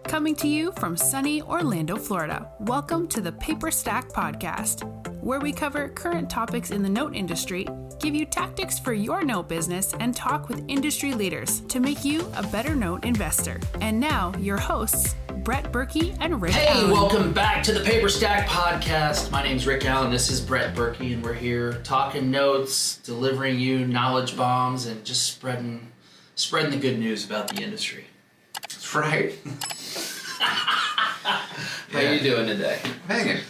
Coming to you from sunny Orlando, Florida, welcome to the Paperstac podcast, where we cover current topics in the note industry, give you tactics for your note business, and talk with industry leaders to make you a better note investor. And now, your hosts, Brett Berkey and Rick Allen. Hey, welcome back to the Paperstac podcast. My name's Rick Allen, this is Brett Berkey, and we're here talking notes, delivering you knowledge bombs, and just spreading the good news about the industry. That's right. How you doing today? Hanging.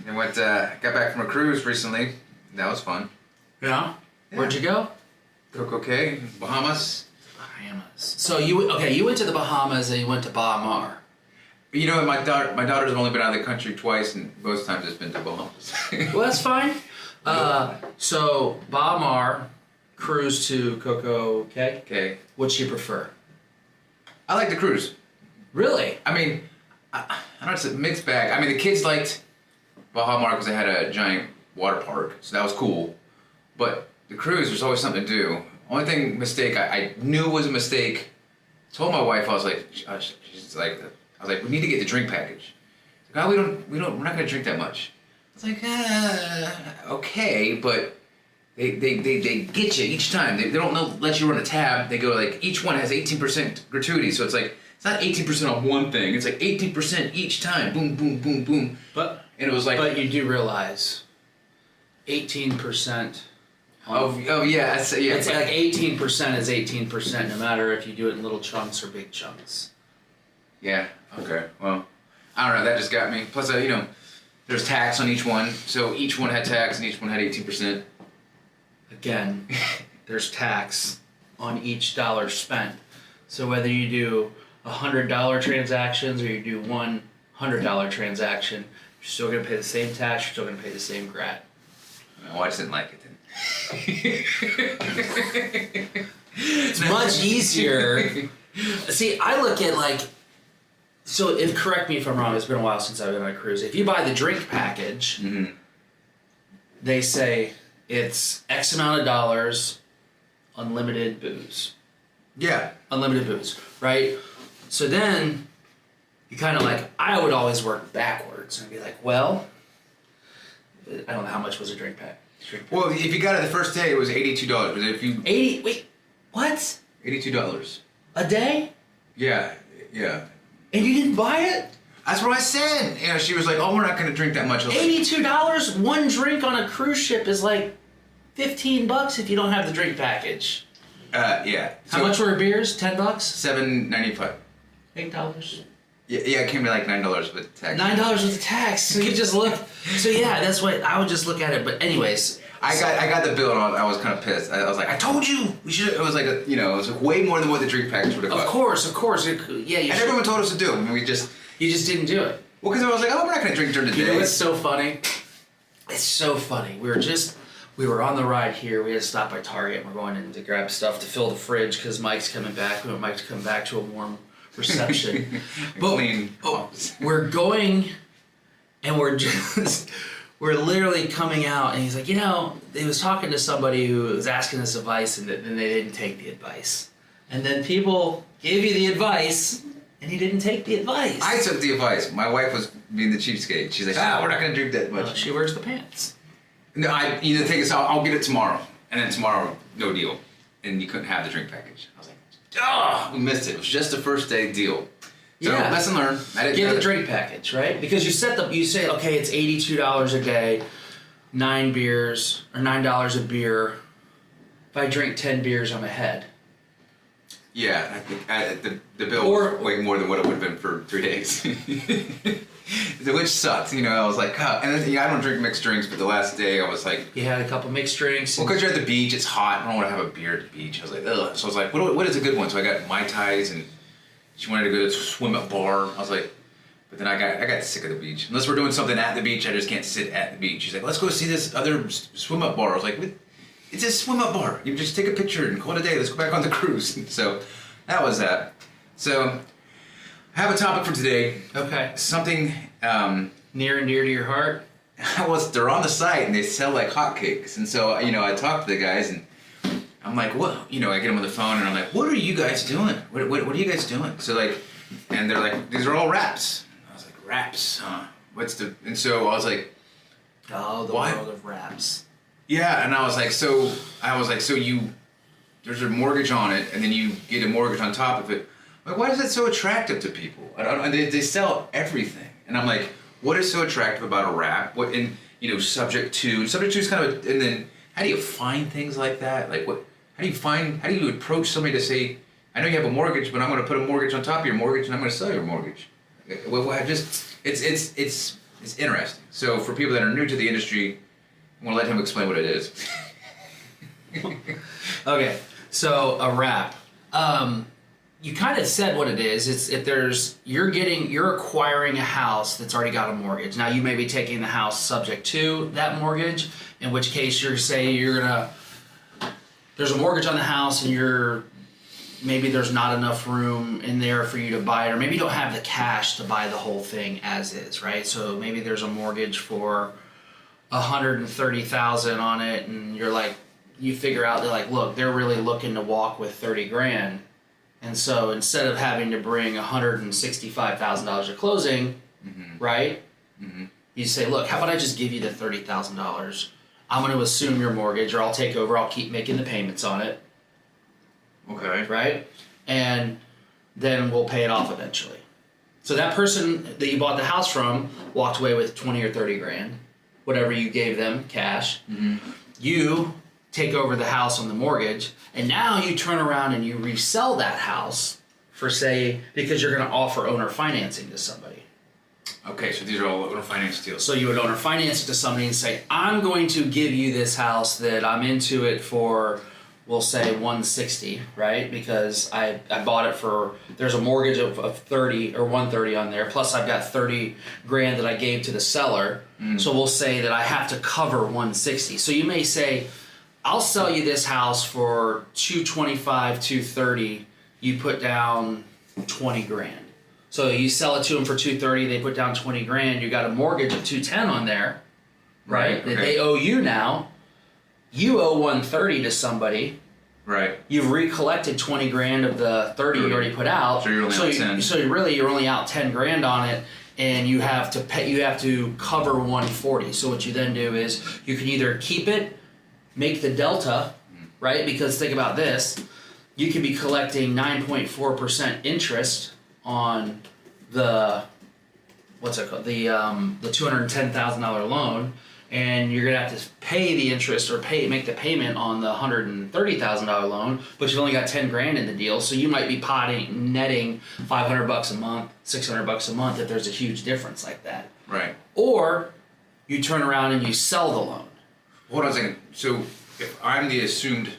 And got back from a cruise recently. That was fun. Yeah? Where'd you go? Coco Cay, Bahamas. Bahamas. So you went to the Bahamas and you went to Bahamas. You know, my daughter's only been out of the country twice, and both times it's been to Bahamas. Well, that's fine. So Bahamas, cruise to Coco Cay. Okay. What'd you prefer? I like the cruise. Really? I mean, I don't know, it's a mixed bag. I mean, the kids liked Bahamas because they had a giant water park, so that was cool. But the cruise, there's always something to do. Only mistake I knew was a mistake. Told my wife, I was like, we need to get the drink package. Like, oh, we're not gonna drink that much. I was like, okay, but they get you each time. They don't let you run a tab. They go like, each one has 18% gratuity, so it's like, it's not 18% on one thing. It's like 18% each time. Boom, boom, boom, boom. And it was like. But you do realize, 18%. Oh yeah, it's like 18% is 18%, no matter if you do it in little chunks or big chunks. Yeah. Okay. Well, I don't know. That just got me. Plus, there's tax on each one, so each one had tax and each one had 18%. Again, there's tax on each dollar spent. So whether you do $100 transactions or you do one $100 transaction, you're still going to pay the same tax, you're still going to pay the same grat. Oh, I just didn't like it then. It's much easier. See, I look at correct me if I'm wrong, it's been a while since I've been on a cruise. If you buy the drink package, mm-hmm. They say it's X amount of dollars, unlimited booze. Yeah. Unlimited booze, right? So then, you kind of I would always work backwards and be like, well, I don't know how much was a drink pack. Well, if you got it the first day, it was $82. But if you wait, what? $82 a day? Yeah. And you didn't buy it? That's what I said. You know, she was like, "Oh, we're not going to drink that much." $82. One drink on a cruise ship is like $15 if you don't have the drink package. Yeah. How much were beers? $10? $7.95. $8. Yeah, it came to like $9 with tax. $9 with the tax. So you just look. So yeah, that's what I would just look at it. But anyways, I got the bill and I was kind of pissed. I was like, I told you we should. It was like it was like way more than what the drink package would have cost. Of course. And everyone told us to do it. And you just didn't do it. Well, because I was like, oh, we're not gonna drink during the day. You know what's so funny? It's so funny. We were on the ride here. We had to stop by Target. And we're going in to grab stuff to fill the fridge because Mike's coming back. We want Mike to come back to a warm reception. We're going, and we're literally coming out, and he's like, he was talking to somebody who was asking us advice, and then they didn't take the advice. And then people gave you the advice, and he didn't take the advice. I took the advice. My wife was being the cheapskate. She's like, we're not going to drink that much. Well, she wears the pants. No, I either take this out, I'll get it tomorrow. And then tomorrow, no deal. And you couldn't have the drink package. I was like, we missed it. It was just the first day deal. So, lesson learned. Get the drink package, right? Because you say, okay, it's $82 a day, 9 beers, or $9 a beer. If I drink 10 beers, I'm ahead. Yeah, I think the bill was way more than what it would have been for 3 days. Which sucked, I was like, and then, I don't drink mixed drinks, but the last day I was like... You had a couple mixed drinks? Well, because you're at the beach, it's hot, I don't want to have a beer at the beach. I was like, ugh. So I was like, what is a good one? So I got Mai Tais, and she wanted to go to swim at bar. I was like, but then I got sick of the beach. Unless we're doing something at the beach, I just can't sit at the beach. She's like, let's go see this other swim up bar. I was like, it's a swim up bar. You just take a picture and call it a day. Let's go back on the cruise. So that was that. So I have a topic for today. Okay. Something near and dear to your heart. They're on the site and they sell like hotcakes. And so I talked to the guys and I'm like, what? I get them on the phone and I'm like, what are you guys doing? What are you guys doing? So And they're like, these are all wraps. I was like, wraps, huh? And so I was like, oh, the what? world of wraps. Yeah, and I was like, so there's a mortgage on it, and then you get a mortgage on top of it. Like, why is that so attractive to people? They sell everything, and I'm like, what is so attractive about a wrap? What, and subject to is kind of, and then how do you find things like that? Like, what? How do you approach somebody to say, I know you have a mortgage, but I'm going to put a mortgage on top of your mortgage, and I'm going to sell your mortgage. Well, it's interesting. So for people that are new to the industry, I'm going to let him explain what it is. Okay, so a wrap. You kind of said what it is. It's if you're acquiring a house that's already got a mortgage. Now you may be taking the house subject to that mortgage, in which case there's a mortgage on the house and maybe there's not enough room in there for you to buy it, or maybe you don't have the cash to buy the whole thing as is, right? So maybe there's a mortgage for $130,000 on it, and you figure out, they're like, look, they're really looking to walk with $30,000, and so instead of having to bring $165,000 at closing, right? Mm-hmm. You say, look, how about I just give you the $30,000? I'm going to assume your mortgage, or I'll take over. I'll keep making the payments on it. Okay. Right? And then we'll pay it off eventually. So that person that you bought the house from walked away with 20 or 30 grand, whatever you gave them cash. Mm-hmm. You take over the house on the mortgage, and now you turn around and you resell that house for, say, because you're going to offer owner financing to somebody. Okay, so these are all owner finance deals. So you would owner finance it to somebody and say, I'm going to give you this house that I'm into it for, we'll say 160, right? Because I bought it for, there's a mortgage of 30 or 130 on there, plus I've got 30 grand that I gave to the seller. So we'll say that I have to cover 160. So you may say, I'll sell you this house for 225, 230. You put down 20 grand. So you sell it to them for 230, they put down 20 grand, you got a mortgage of 210 on there, right? That they owe you now. You owe 130 to somebody. Right. You've recollected 20 grand of the 30 you already put out. So you're only out 10. So you're only out 10 grand on it, and you have to cover 140. So what you then do is you can either keep it, make the delta, right? Because think about this, you could be collecting 9.4% interest on the $210,000 loan, and you're gonna have to pay the interest or make the payment on the $130,000 loan, but you've only got 10 grand in the deal, so you might be netting $500 a month, $600 a month if there's a huge difference like that. Right. Or you turn around and you sell the loan. Hold on a second. So if I'm the assumed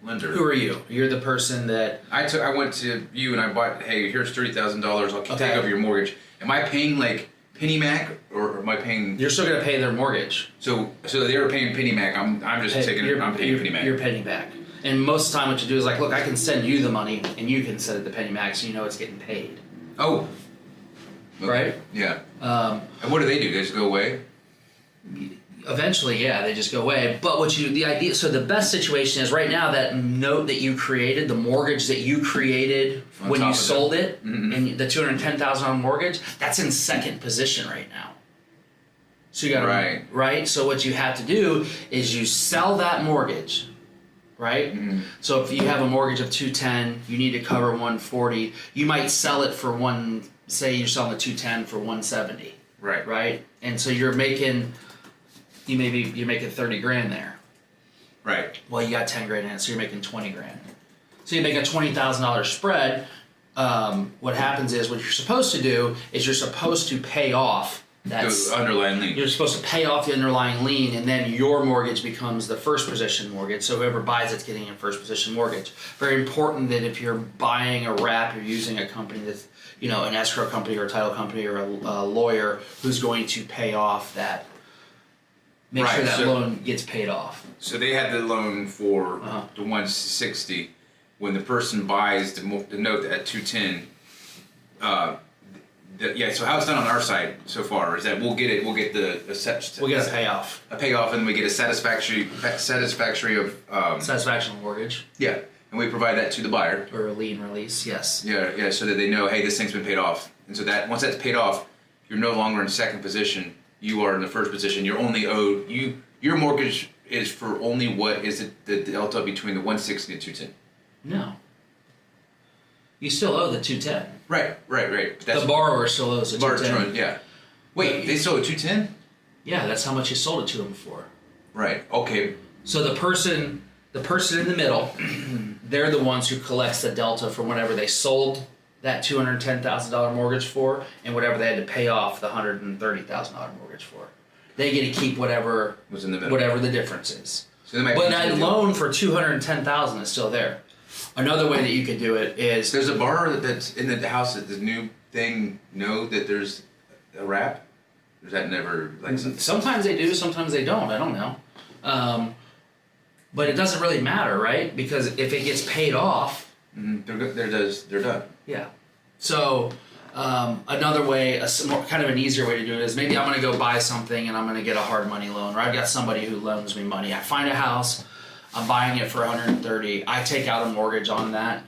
lender. Who are you? You're the person that I went to you and I bought. Hey, here's $30,000. I'll take over your mortgage. Am I paying like Penny Mac, or am I paying? You're still gonna pay their mortgage. So they're paying Penny Mac. I'm just taking. I'm paying Penny Mac. You're Penny Mac. And most of the time, what you do is like, look, I can send you the money, and you can send it to Penny Mac, so you know it's getting paid. Oh. Okay. Right. Yeah. And what do? They just go away? Eventually, yeah, they just go away. But so the best situation is right now, that note that you created, the mortgage that you created when you sold it, and the $210,000 mortgage, that's in second position right now. So you got right. So what you have to do is you sell that mortgage, right? Mm-hmm. So if you have a mortgage of $210, you need to cover $140. You might sell it for say you're selling the $210 for $170. Right. Right. And so you're making 30 grand there. Right. Well, you got 10 grand in it, so you're making 20 grand. So you make a $20,000 spread. What happens is, what you're supposed to do is you're supposed to pay off the underlying lien. You're supposed to pay off the underlying lien, and then your mortgage becomes the first position mortgage. So whoever buys it's getting a first position mortgage. Very important that if you're buying a wrap, you're using a company that's, an escrow company or a title company or a lawyer who's going to pay off that. Make sure that loan gets paid off. So they had the loan for the 160. When the person buys the note at 210, so how it's done on our side so far is that we'll get a payoff. A payoff, and we get a satisfaction mortgage. Yeah. and we provide that to the buyer. Or a lien release, yes. Yeah, so that they know, hey, this thing's been paid off. And so that once that's paid off, you're no longer in second position. You are in the first position. You're only owed, your mortgage is for only what is the delta between the 160 and 210. No. You still owe the 210. Right. But The borrower still owes the 210. Yeah. Wait, they sold a 210? Yeah, that's how much you sold it to them for. Right. Okay. So the person in the middle, they're the ones who collects the delta from whatever they sold that $210,000 mortgage for and whatever they had to pay off the $130,000 mortgage for. They get to keep whatever was in the middle. Whatever the difference is. So but that loan for $210,000 is still there. Another way that you could do it is there's a borrower that's in the house that the new thing know that there's a wrap. Or is that never like sometimes they do, sometimes they don't. I don't know. But it doesn't really matter, right? Because if it gets paid off, they're done. Yeah. So another way, kind of an easier way to do it is maybe I'm going to go buy something and I'm going to get a hard money loan, or I've got somebody who loans me money. I find a house, I'm buying it for $130,000. I take out a mortgage on that,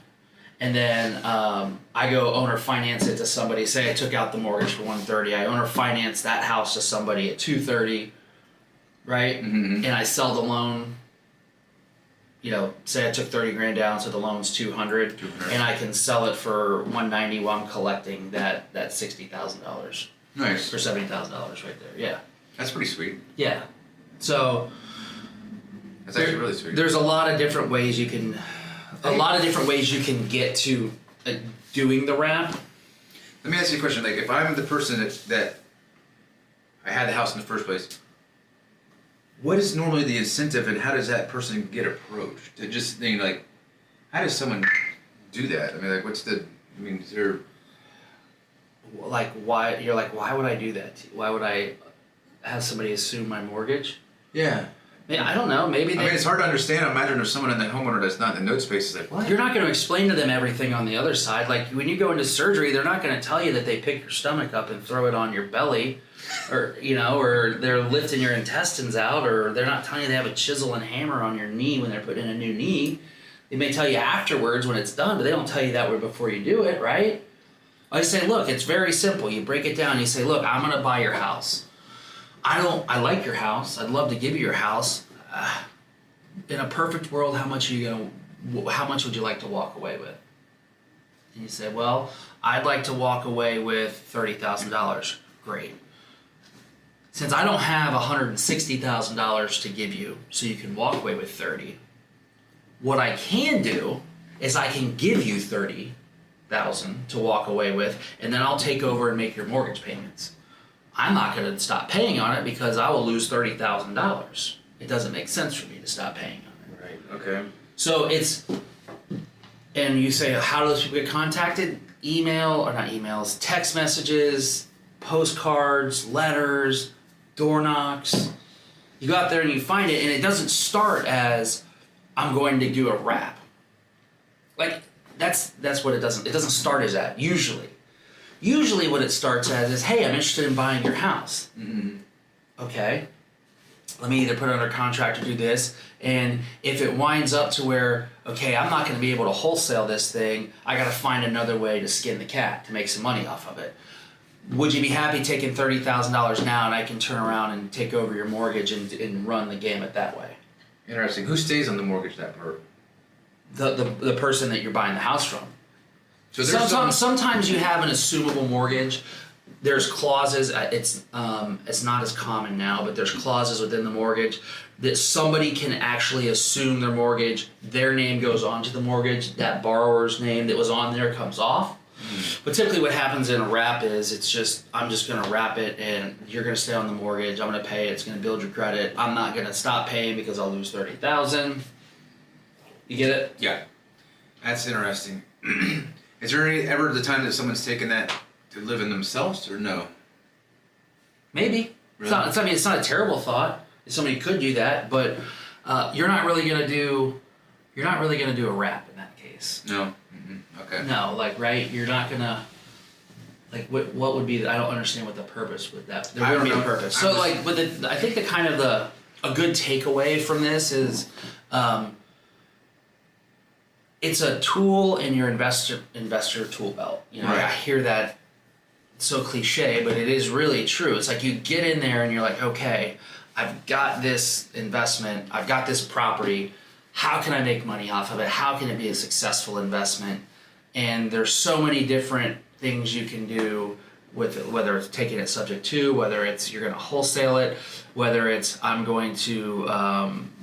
and then I go owner finance it to somebody. Say I took out the mortgage for $130,000. I owner finance that house to somebody at $230,000, right? Mm-hmm. And I sell the loan. Say I took $30,000 down, so the loan's $200,000, and I can sell it for $190,000 while I'm collecting that $60,000. Nice. For $70,000 right there. Yeah. That's pretty sweet. Yeah. So. That's actually really sweet. There's a lot of different ways you can. Get to doing the wrap. Let me ask you a question. Like, if I'm the person that I had the house in the first place, what is normally the incentive, and how does that person get approached? To just think, like, how does someone do that? I mean, like, is there... Like, why, you're like, why would I do that to you? Why would I have somebody assume my mortgage? Yeah. I don't know, maybe it's hard to understand. I imagine there's someone in the homeowner that's not in the note space is like, what? You're not going to explain to them everything on the other side. Like, when you go into surgery, they're not going to tell you that they pick your stomach up and throw it on your belly, or they're lifting your intestines out, or they're not telling you they have a chisel and hammer on your knee when they're putting in a new knee. They may tell you afterwards when it's done, but they don't tell you that before you do it, right? I say, look, it's very simple. You break it down. You say, look, I'm going to buy your house. I like your house. I'd love to give you your house. In a perfect world, how much would you like to walk away with? And you say, well, I'd like to walk away with $30,000. Great. Since I don't have $160,000 to give you, so you can walk away with $30,000, what I can do is I can give you $30,000 to walk away with, and then I'll take over and make your mortgage payments. I'm not going to stop paying on it because I will lose $30,000. It doesn't make sense for me to stop paying on it. Right. Okay. So and you say, how do those people get contacted? Text messages, postcards, letters, door knocks. You go out there and you find it, and it doesn't start as, I'm going to do a wrap. Like, that's what it doesn't start as that, usually. Usually what it starts as is, hey, I'm interested in buying your house. Mm-hmm. Okay. Let me either put it under contract or do this. And if it winds up to where, okay, I'm not going to be able to wholesale this thing, I got to find another way to skin the cat to make some money off of it. Would you be happy taking $30,000 now, and I can turn around and take over your mortgage and run the gamut that way? Interesting. Who stays on the mortgage that part? The person that you're buying the house from. So sometimes you have an assumable mortgage. There's clauses. It's not as common now, but there's clauses within the mortgage that somebody can actually assume their mortgage. Their name goes onto the mortgage. That borrower's name that was on there comes off. Mm-hmm. But typically, what happens in a wrap is I'm just going to wrap it, and you're going to stay on the mortgage. I'm going to pay it. It's going to build your credit. I'm not going to stop paying because I'll lose $30,000. You get it? Yeah, that's interesting. Is there ever the time that someone's taken that to live in themselves, or no? Maybe. Really? It's not a terrible thought. Somebody could do that, but you're not really gonna do a wrap in that case. No. Mm-hmm. Okay. No, like, right? You're not gonna, like, what would be? I don't understand what the purpose would that. There wouldn't be a purpose. So I think a good takeaway from this is, it's a tool in your investor tool belt. You know, Right. I hear that so cliche, but it is really true. It's like you get in there and you're like, okay, I've got this investment, I've got this property. How can I make money off of it? How can it be a successful investment? And there's so many different things you can do with it, whether it's taking it subject to, whether it's you're going to wholesale it, whether it's I'm going to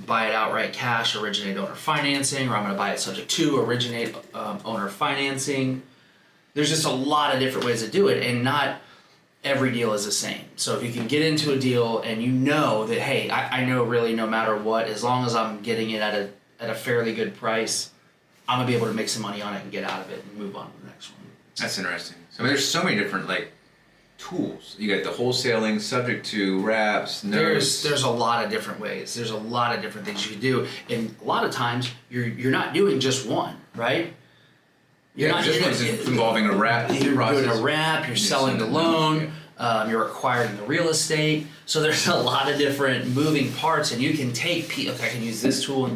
buy it outright cash, originate owner financing, or I'm going to buy it subject to, originate owner financing. There's just a lot of different ways to do it, and not every deal is the same. So if you can get into a deal and you know that, hey, I know really no matter what, as long as I'm getting it at a fairly good price, I'm going to be able to make some money on it and get out of it and move on to the next one. That's interesting. So I mean, there's so many different tools. You got the wholesaling, subject to, wraps, notes. There's a lot of different ways. There's a lot of different things you can do, and a lot of times you're not doing just one, right? This one's involving a wrap You're process. doing a wrap. You're selling the loan. You're acquiring the real estate. So there's a lot of different moving parts, and you can take. Okay, I can use this tool and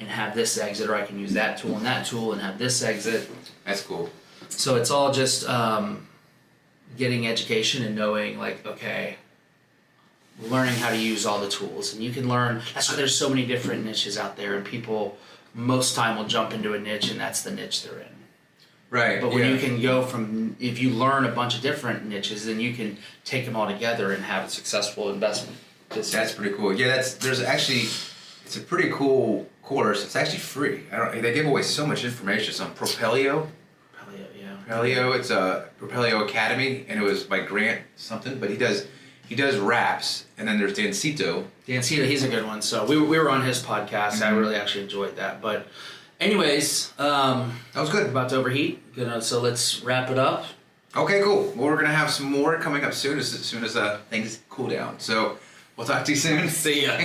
have this exit, or I can use that tool and have this exit. That's cool. So it's all just getting education and knowing, okay, learning how to use all the tools. And you can learn, that's why there's so many different niches out there, and people most time will jump into a niche and that's the niche they're in. Right. But when you can go from, if you learn a bunch of different niches, then you can take them all together and have a successful investment. That's pretty cool. Yeah, it's a pretty cool course. It's actually free. They give away so much information. It's on Propelio. Propelio, it's a Propelio Academy, and it was by Grant something, but he does wraps, and then there's Dancito. Dancito, he's a good one. So we were on his podcast. Mm-hmm. I really actually enjoyed that. But anyways, that was good. About to overheat. So let's wrap it up. Okay, cool. Well, we're gonna have some more coming up soon as things cool down. So we'll talk to you soon. See ya.